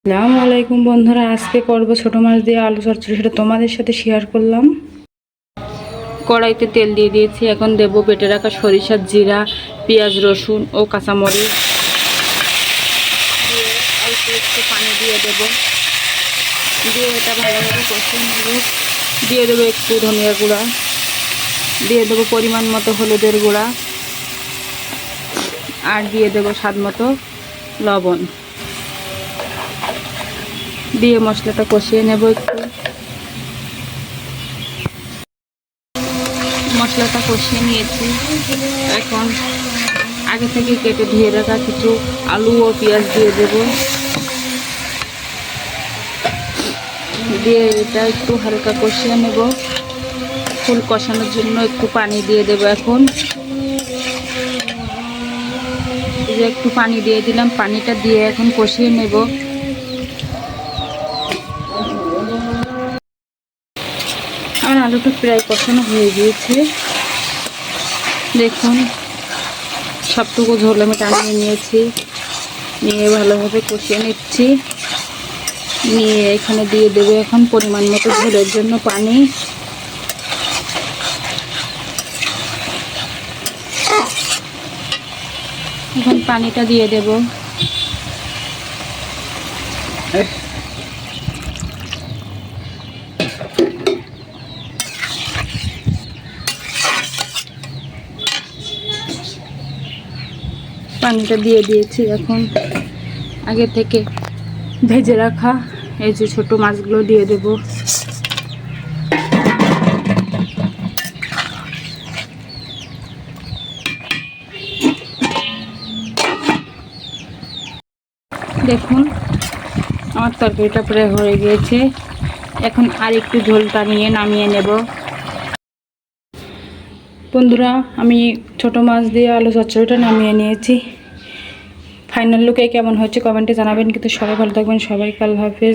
আসসালামু আলাইকুম বন্ধুরা, আজকে করব ছোট মাছ দিয়ে আলু চচ্চড়ি। সেটা তোমাদের সাথে শেয়ার করলাম। কড়াইতে তেল দিয়ে দিয়েছি। এখন দেব বেটে রাখা সরিষার জিরা, পেঁয়াজ, রসুন ও কাঁচামরিচ দিয়ে অল্প একটু পানি দিয়ে দেব। দিয়ে এটা ভালোভাবে কষিয়ে নেব। দিয়ে দেবো একটু ধনিয়া গুঁড়া, দিয়ে দেবো পরিমাণ মতো হলুদের গুঁড়া, আর দিয়ে দেবো স্বাদ মতো লবণ। দিয়ে মশলাটা কষিয়ে নেব একটু। মশলাটা কষিয়ে নিয়েছি। এখন আগে থেকে কেটে ধুয়ে রাখা কিছু আলু ও পেঁয়াজ দিয়ে দেব। দিয়ে এটা একটু হালকা কষিয়ে নেব। ফুল কষানোর জন্য একটু পানি দিয়ে দেব। এখন এই যে একটু পানি দিয়ে দিলাম। পানিটা দিয়ে এখন কষিয়ে নেব। আমার আলুটা প্রায় কষানো হয়ে গিয়েছে। দেখুন, সবটুকু ঝোল আমি টানিয়ে নিয়েছি। নিয়ে ভালোভাবে কষিয়ে নিচ্ছি। নিয়ে এখানে দিয়ে দেবো এখন পরিমাণ মতো ঝোলের জন্য পানি। এখন পানিটা দিয়ে দেব। পানিটা দিয়ে দিয়েছি। এখন আগে থেকে ভেজে রাখা এই যে ছোট মাছগুলো দিয়ে দেব। দেখুন, আমার তরকারিটা প্রায় হয়ে গিয়েছে। এখন আর একটু ঝোল টানিয়ে নামিয়ে নেব। বন্ধুরা, আমি ছোট মাছ দিয়ে আলু চচ্চড়িটা নামিয়ে নিয়েছি। ফাইনাল লুকে কেমন হয়েছে কমেন্টে জানাবেন। কিন্তু সবাই ভালো থাকবেন। সবাইকে আল্লাহ হাফেজ।